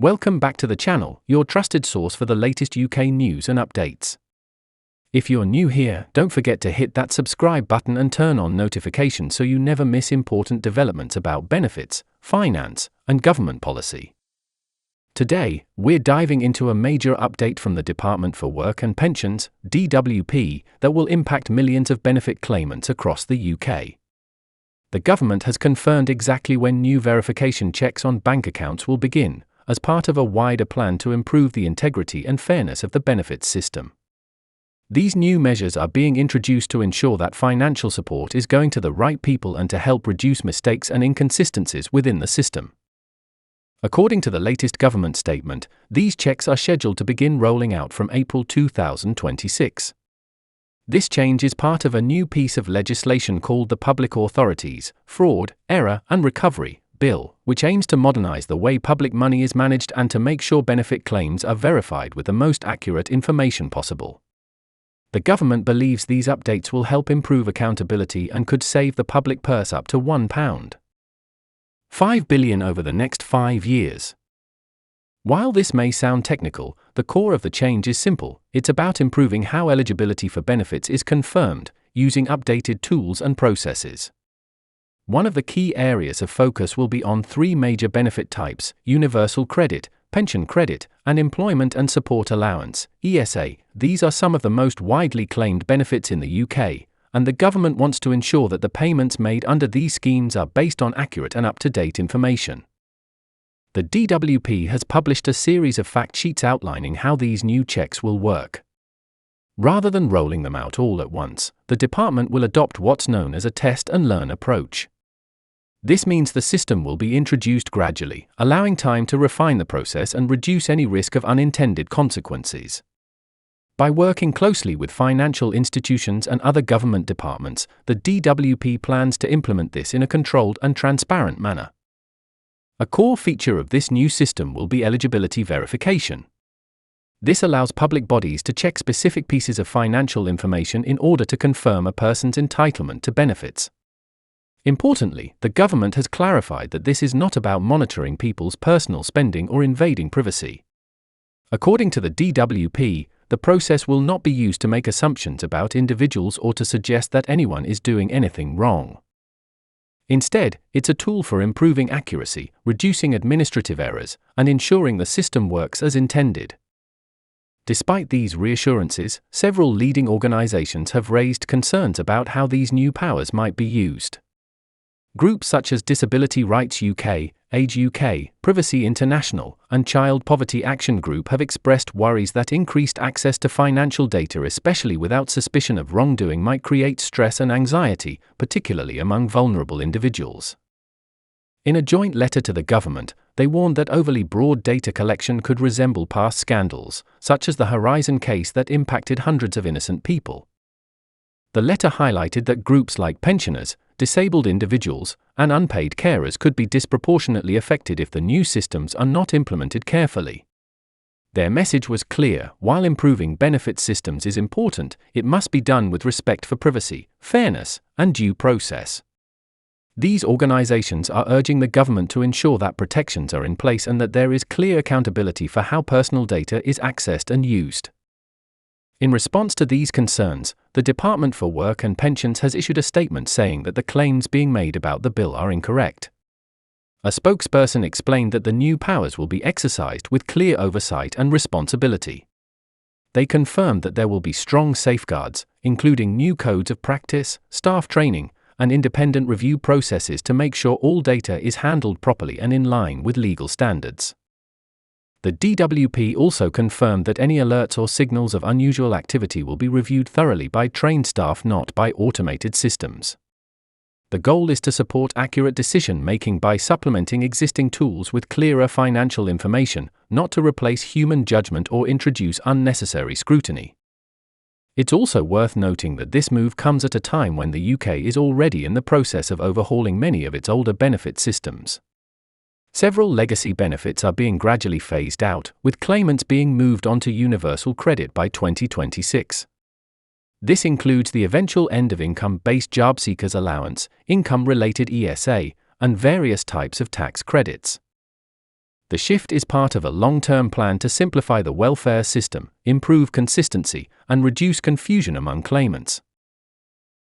Welcome back to the channel, your trusted source for the latest UK news and updates. If you're new here, don't forget to hit that subscribe button and turn on notifications so you never miss important developments about benefits, finance, and government policy. Today, we're diving into a major update from the Department for Work and Pensions, DWP, that will impact millions of benefit claimants across the UK. The government has confirmed exactly when new verification checks on bank accounts will begin, as part of a wider plan to improve the integrity and fairness of the benefits system. These new measures are being introduced to ensure that financial support is going to the right people and to help reduce mistakes and inconsistencies within the system. According to the latest government statement, these checks are scheduled to begin rolling out from April 2026. This change is part of a new piece of legislation called the Public Authorities, Fraud, Error and Recovery Bill, which aims to modernize the way public money is managed and to make sure benefit claims are verified with the most accurate information possible. The government believes these updates will help improve accountability and could save the public purse up to £1.5 billion over the next 5 years. While this may sound technical, the core of the change is simple. It's about improving how eligibility for benefits is confirmed, using updated tools and processes. One of the key areas of focus will be on 3 major benefit types: universal credit, pension credit, and employment and support allowance, ESA. These are some of the most widely claimed benefits in the UK, and the government wants to ensure that the payments made under these schemes are based on accurate and up-to-date information. The DWP has published a series of fact sheets outlining how these new checks will work. Rather than rolling them out all at once, the department will adopt what's known as a test-and-learn approach. This means the system will be introduced gradually, allowing time to refine the process and reduce any risk of unintended consequences. By working closely with financial institutions and other government departments, the DWP plans to implement this in a controlled and transparent manner. A core feature of this new system will be eligibility verification. This allows public bodies to check specific pieces of financial information in order to confirm a person's entitlement to benefits. Importantly, the government has clarified that this is not about monitoring people's personal spending or invading privacy. According to the DWP, the process will not be used to make assumptions about individuals or to suggest that anyone is doing anything wrong. Instead, it's a tool for improving accuracy, reducing administrative errors, and ensuring the system works as intended. Despite these reassurances, several leading organizations have raised concerns about how these new powers might be used. Groups such as Disability Rights UK, Age UK, Privacy International, and Child Poverty Action Group have expressed worries that increased access to financial data, especially without suspicion of wrongdoing, might create stress and anxiety, particularly among vulnerable individuals. In a joint letter to the government, they warned that overly broad data collection could resemble past scandals, such as the Horizon case that impacted hundreds of innocent people. The letter highlighted that groups like pensioners, disabled individuals, and unpaid carers could be disproportionately affected if the new systems are not implemented carefully. Their message was clear: while improving benefit systems is important, it must be done with respect for privacy, fairness, and due process. These organizations are urging the government to ensure that protections are in place and that there is clear accountability for how personal data is accessed and used. In response to these concerns, the Department for Work and Pensions has issued a statement saying that the claims being made about the bill are incorrect. A spokesperson explained that the new powers will be exercised with clear oversight and responsibility. They confirmed that there will be strong safeguards, including new codes of practice, staff training, and independent review processes to make sure all data is handled properly and in line with legal standards. The DWP also confirmed that any alerts or signals of unusual activity will be reviewed thoroughly by trained staff, not by automated systems. The goal is to support accurate decision-making by supplementing existing tools with clearer financial information, not to replace human judgment or introduce unnecessary scrutiny. It's also worth noting that this move comes at a time when the UK is already in the process of overhauling many of its older benefit systems. Several legacy benefits are being gradually phased out, with claimants being moved onto universal credit by 2026. This includes the eventual end of income-based job seekers allowance, income-related ESA, and various types of tax credits. The shift is part of a long-term plan to simplify the welfare system, improve consistency, and reduce confusion among claimants.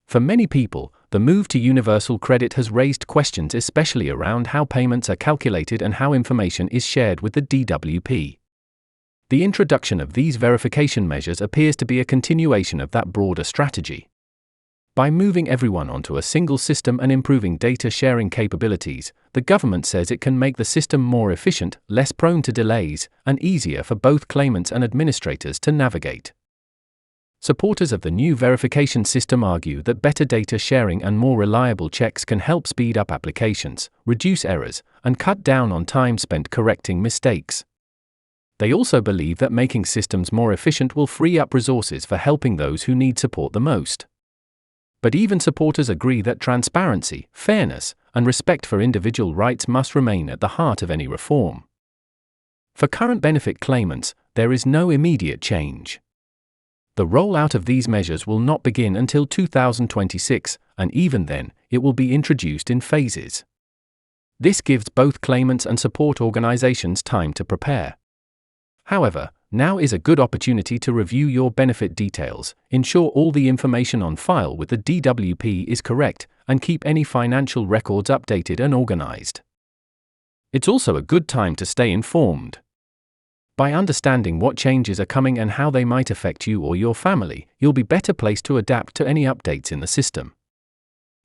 For many people, the move to universal credit has raised questions especially around how payments are calculated and how information is shared with the DWP. The introduction of these verification measures appears to be a continuation of that broader strategy. By moving everyone onto a single system and improving data sharing capabilities, the government says it can make the system more efficient, less prone to delays, and easier for both claimants and administrators to navigate. Supporters of the new verification system argue that better data sharing and more reliable checks can help speed up applications, reduce errors, and cut down on time spent correcting mistakes. They also believe that making systems more efficient will free up resources for helping those who need support the most. But even supporters agree that transparency, fairness, and respect for individual rights must remain at the heart of any reform. For current benefit claimants, there is no immediate change. The rollout of these measures will not begin until 2026, and even then, it will be introduced in phases. This gives both claimants and support organizations time to prepare. However, now is a good opportunity to review your benefit details, ensure all the information on file with the DWP is correct, and keep any financial records updated and organized. It's also a good time to stay informed. By understanding what changes are coming and how they might affect you or your family, you'll be better placed to adapt to any updates in the system.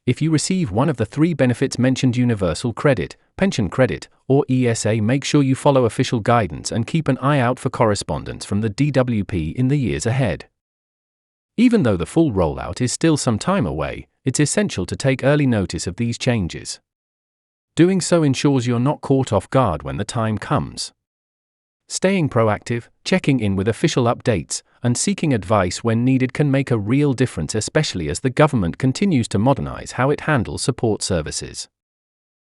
If you receive one of the 3 benefits mentioned, universal credit, pension credit, or ESA, make sure you follow official guidance and keep an eye out for correspondence from the DWP in the years ahead. Even though the full rollout is still some time away, it's essential to take early notice of these changes. Doing so ensures you're not caught off guard when the time comes. Staying proactive, checking in with official updates, and seeking advice when needed can make a real difference, especially as the government continues to modernize how it handles support services.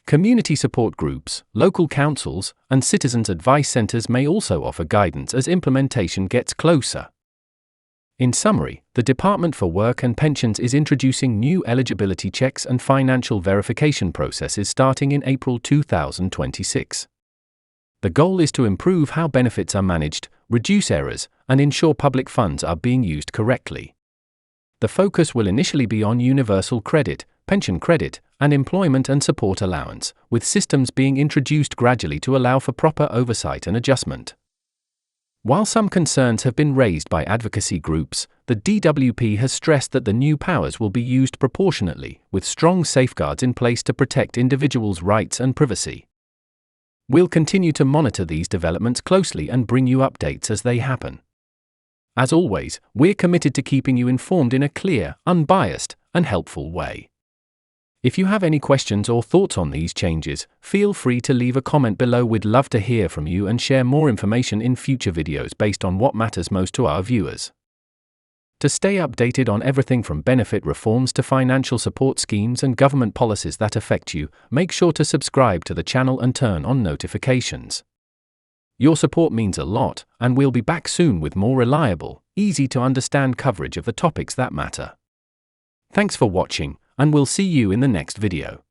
Community support groups, local councils, and citizens' advice centers may also offer guidance as implementation gets closer. In summary, the Department for Work and Pensions is introducing new eligibility checks and financial verification processes starting in April 2026. The goal is to improve how benefits are managed, reduce errors, and ensure public funds are being used correctly. The focus will initially be on universal credit, pension credit, and employment and support allowance, with systems being introduced gradually to allow for proper oversight and adjustment. While some concerns have been raised by advocacy groups, the DWP has stressed that the new powers will be used proportionately, with strong safeguards in place to protect individuals' rights and privacy. We'll continue to monitor these developments closely and bring you updates as they happen. As always, we're committed to keeping you informed in a clear, unbiased, and helpful way. If you have any questions or thoughts on these changes, feel free to leave a comment below. We'd love to hear from you and share more information in future videos based on what matters most to our viewers. To stay updated on everything from benefit reforms to financial support schemes and government policies that affect you, make sure to subscribe to the channel and turn on notifications. Your support means a lot, and we'll be back soon with more reliable, easy to understand coverage of the topics that matter. Thanks for watching, and we'll see you in the next video.